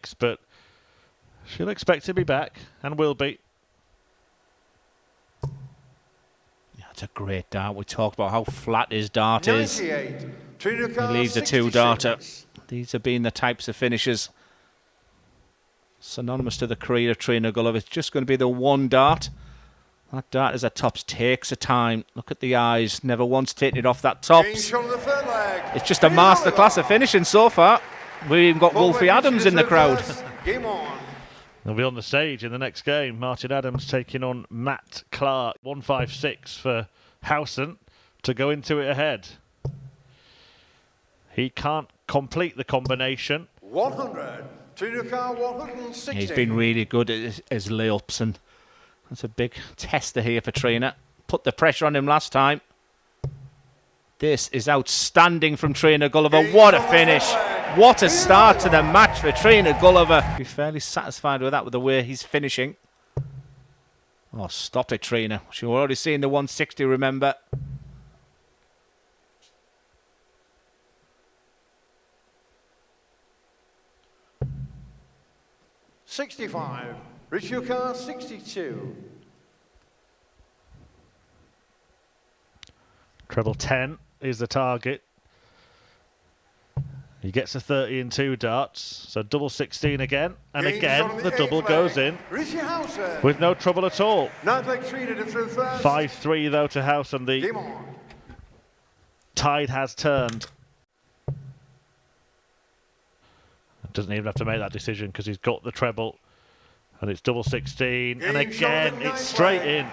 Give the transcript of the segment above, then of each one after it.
mix, but she'll expect to be back, and will be. Yeah, it's a great dart. We talked about how flat his dart is. He leaves a 2-darter. These have been the types of finishes synonymous to the career of Trina Gulliver. It's just going to be the 1 dart. That dart as a tops takes a time. Look at the eyes. Never once taking it off that tops. It's just a masterclass of finishing so far. We've even got Wolfie Adams in the crowd. Game on. They'll be on the stage in the next game. Martin Adams taking on Matt Clark. 156 for Howson to go into it ahead. He can't complete the combination. 100. Trina Car 160. He's been really good at his layups, and that's a big tester here for Trina. Put the pressure on him last time. This is outstanding from Trina Gulliver. What a finish. What a start to the match for Trina Gulliver. Be fairly satisfied with that, with the way he's finishing. Oh, stop it, Trina. She's already seen the 160, remember. $65. Richard Car 62. Treble 10 is the target. He gets a 30 and 2 darts, so double 16 again, and again the double goes in with no trouble at all. 5-3 though to House, and the tide has turned. Doesn't even have to make that decision because he's got the treble, and it's double 16, and again it's straight in.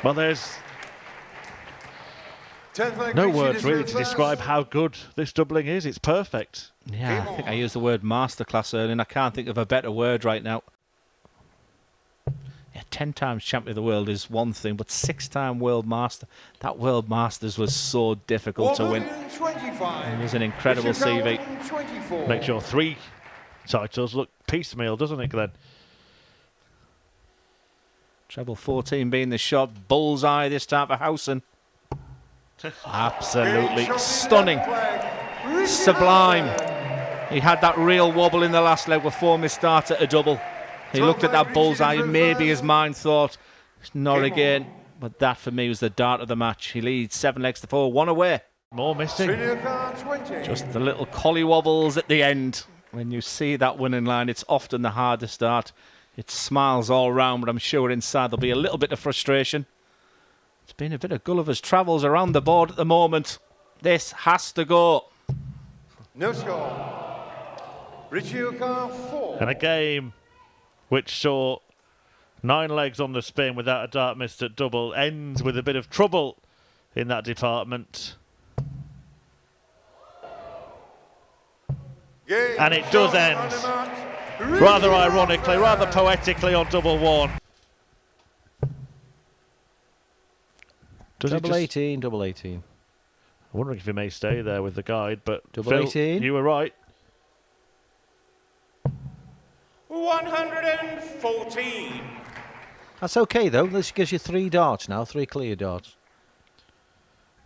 Well, there's no words really to describe how good this doubling is. It's perfect. Yeah, I think I used the word masterclass earlier, and I can't think of a better word right now. Yeah, 10 times champion of the world is one thing, but 6-time world master. That world masters was so difficult to win. It was an incredible CV. Makes your 3 titles look piecemeal, doesn't it, Glenn? Treble 14 being the shot. Bullseye this time for Howson. Absolutely stunning. Sublime. He had that real wobble in the last leg before missed start at a double. He looked at that bullseye, maybe his mind thought, not again. But that for me was the dart of the match. He leads 7 legs to 4, 1 away. More missing. Just the little collie wobbles at the end. When you see that winning line, it's often the hardest start. It smiles all round, but I'm sure inside there'll be a little bit of frustration. It's been a bit of Gulliver's travels around the board at the moment. This has to go. No score. Richard Car 4. And a game which saw 9 legs on the spin without a dart missed at double ends with a bit of trouble in that department. And it does end, rather ironically, rather poetically, on double 1. Double 18, double 18. I'm wondering if he may stay there with the guide, but Double Phil, 18. you were right. 114. That's okay though. This gives you 3 darts now, 3 clear darts.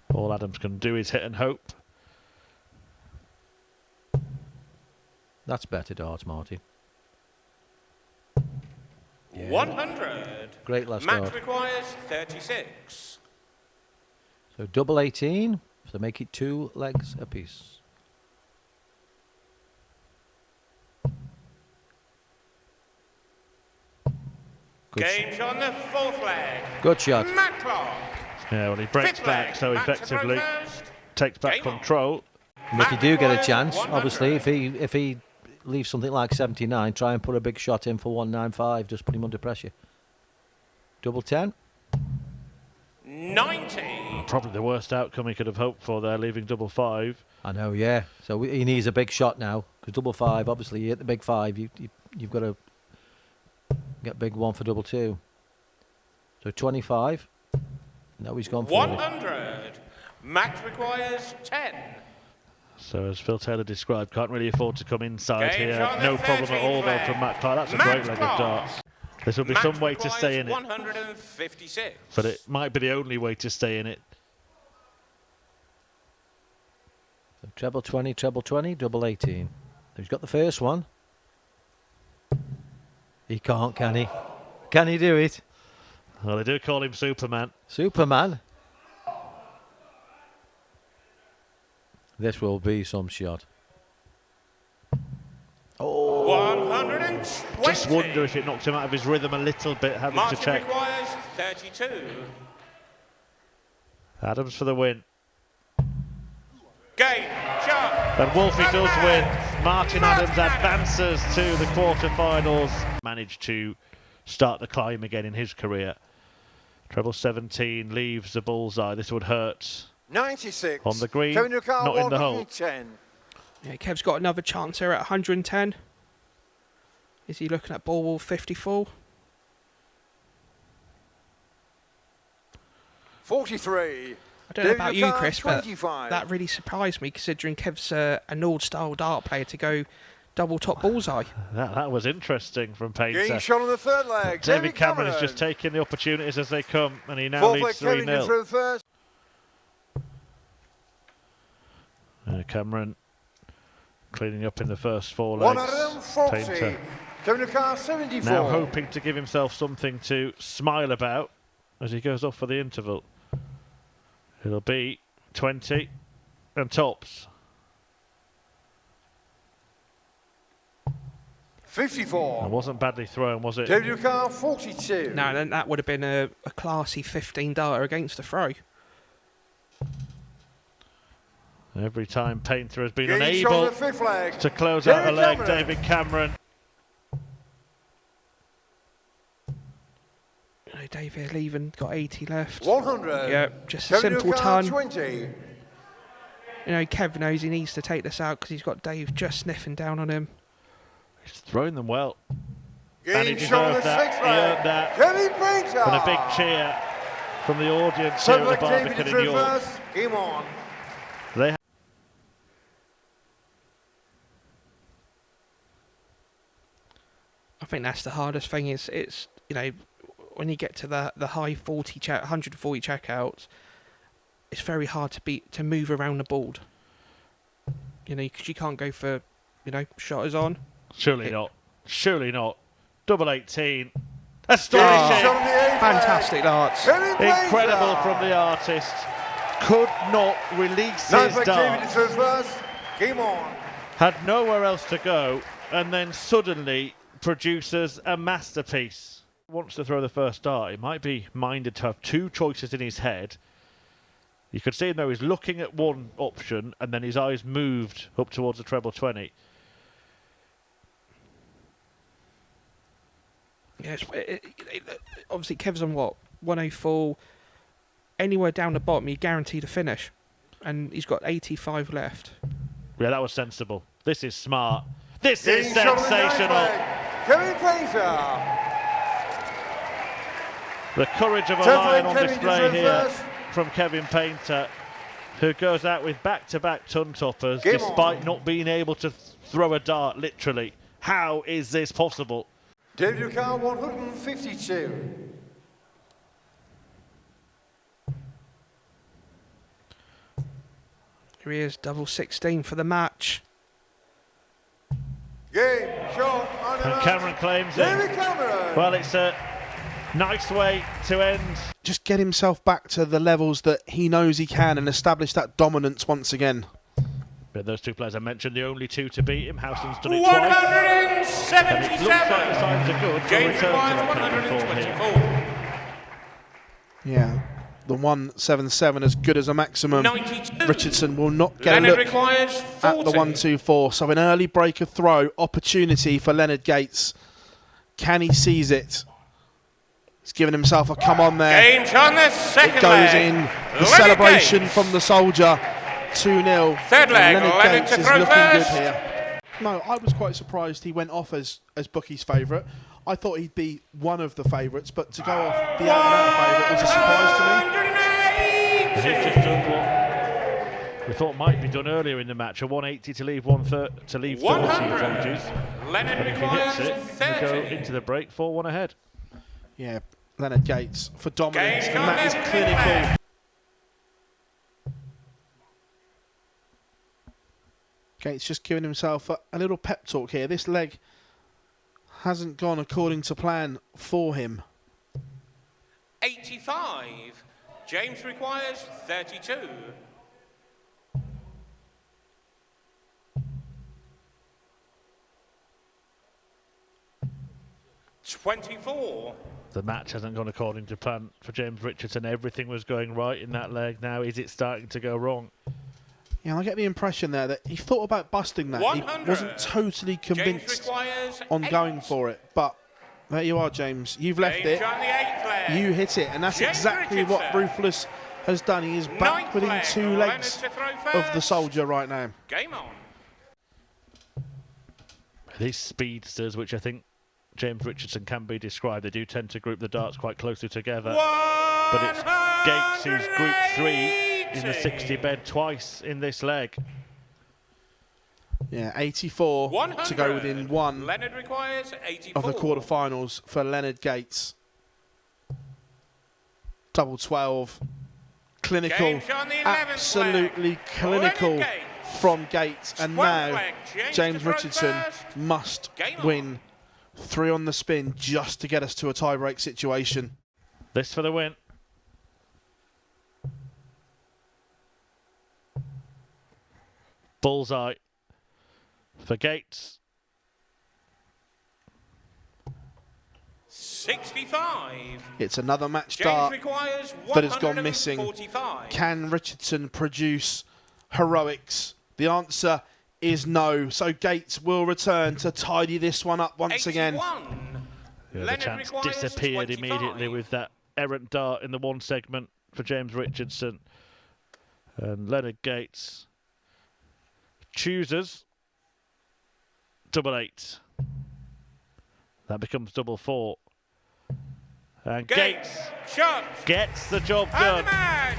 Paul Adams can do his hit and hope. That's better darts, Marty. Yeah. 100. Great last Match dart. requires 36. So double 18, so make it 2 legs apiece. Good Game's on the 4th leg. Good shot. Matt Clark. Yeah, well, he breaks 5th back, leg. so Matt to effectively throw first. takes back Game on. control. And if you do get a chance, 100. obviously, if he leaves something like 79, try and put a big shot in for 195. Just put him under pressure. Double 10. 90. Probably The worst outcome he could have hoped for there, leaving double 5. I know, yeah. So he needs a big shot now because double 5. Obviously, you hit the big 5. You've got to get big 1 for double 2. So 25. Now he's gone for 100. Match requires 10. So as Phil Taylor described, can't really afford to come inside Game's here. on the No problem at all 13th though leg. from Matt Clark. That's a Matt great leg of Clark. darts. This will be Match some way to stay in it, 156. but it might be the only way to stay in it. So treble 20, double 18. He's got the first one. He can't, can he? Can he do it? Well, they do call him Superman. Superman. This will be some shot. Oh, 120. Just wonder if it knocked him out of his rhythm a little bit, having to Martin check. requires 32. Adams for the win. Game, shot. And Wolfie does win. Martin Adams advances to the quarterfinals. Managed to start the climb again in his career. Treble 17 leaves the bullseye. This would hurt. 96. On the green, Kevin Newcar, not in the hole. 110. Yeah, Kev's got another chance here at 110. Is he looking at ball 54? 43. I don't know about you, Newcar, Chris, but 25. that really surprised me considering Kev's an old-style dart player to go double top bullseye. That was interesting from Painter. Game shot on the third leg. David Cameron is just taking the opportunities as they come, and he now Fourth leg, leads Kevin 3-0. through first. Cameron cleaning up in the first 4 legs. 140. Painter Kevin Newcar, 74. now hoping to give himself something to smile about as he goes off for the interval. It'll be 20 and tops. 54. It wasn't badly thrown, was it? David Newcar, 42. No, then that would have been a classy 15 darter against the throw. Every time Painter has been Game shot on unable the fifth leg. to close out a David leg, Cameron. David Cameron. You know, David leaving got 80 left. 100. Yeah, just a Kevin simple Newcar, ton. 20. You know, Kev knows he needs to take this out because he's got Dave just sniffing down on him. He's throwing them well. And he Game shot on the deserved that. sixth He earned leg. that. Kevin Painter. And a big cheer from the audience here Seven at the leg, Barbican David in through York. first. Game on. They I think that's the hardest thing is it's, you know, when you get to the high 140 checkouts, it's very hard to move around the board. You know, because you can't go for, you know, shotters on. Surely not. Surely not. Double 18. Game Astonishing. shot on the eighth Fantastic leg. darts. Kevin Painter. Incredible from the artist. Could not release Ninth his leg, David dart. through first. Game on. Had nowhere else to go, and then suddenly produces a masterpiece. Wants to throw the first dart. He might be minded to have two choices in his head. You could see him though, he's looking at one option and then his eyes moved up towards the treble 20. Yes, obviously Kev's on what, 104. Anywhere down the bottom, you're guaranteed a finish, and he's got 85 left. Yeah, that was sensible. This is smart. This Game is shot on the ninth sensational. leg. Kevin Painter. The courage of a Tenth lion leg, on Kevin display through here first. from Kevin Painter, who goes out with back-to-back ton toppers Game despite on. not being able to throw a dart, literally. How is this possible? David Newcar, 152. Here he is, double 16 for the match. Game shot on the And last. Cameron claims David it. Cameron. Well, it's a nice way to end. Just get himself back to the levels that he knows he can and establish that dominance once again. But those two players I mentioned, the only two to beat him. Howson's done it twice. And it looks like the 177. signs are good for a Game return to requires that kind of form here. 124. Yeah, the 177 as good as a maximum. 92. Richardson will not get a Leonard look requires at 40. the 124. So an early breaker throw opportunity for Leonard Gates. Can he seize it? He's given himself a come on there. Game shot on the second It goes leg. in. The Leonard celebration Gates. from the soldier. 2-0. Third leg, And Leonard Leonard Gates to is throw looking first. good here. No, I was quite surprised he went off as Bookie's favourite. I thought he'd be one of the favourites, but to go off the out-and-out favourite was a surprise to me. And he's just done what we thought might be done earlier in the match, a 180 to leave 40, 100. apologies. Leonard And if he requires hits it, we go 30. into the break 4-1 ahead. Yeah, Leonard Gates for dominance, Game and that is on the clinical. fifth Gates just giving himself a little pep talk here. This leg hasn't gone according to plan for him. 85. James requires 32. $24. The match hasn't gone according to plan for James Richardson. Everything was going right in that leg. Now is it starting to go wrong? Yeah, I get the impression there that he thought about busting that. He 100. wasn't totally James convinced requires on 8. going for it. But there you are, James. You've left James it. on the 8th leg. You hit it. And that's James exactly what Richardson. Ruthless has done. He is back 9th within leg. 2 Leonard legs to throw of the first. Soldier right now. Game on. These speedsters, which I think James Richardson can be described, they do tend to group the darts quite closely together. But it's Gates who's group 3 in the 60 bed twice in this leg. Yeah, 84 to go 100. within 1 Leonard requires 84. of the quarterfinals for Leonard Gates. Double 12. Clinical, James on the 11th absolutely leg. clinical Leonard Gates. from Gates. And 12th now leg. James to throw Richardson first. must Game on. win 3 on the spin just to get us to a tie-break situation. This for the win. Bullseye for Gates. 65. It's another match James dart requires that has gone missing. 145. Can Richardson produce heroics? The answer is no. So Gates will return to tidy this one up once again. 81. Yeah, the Leonard chance requires disappeared 25. immediately with that errant dart in the one segment for James Richardson. And Leonard Gates chooses double 8. That becomes double 4. And Gates Shot. gets the job And the done. match.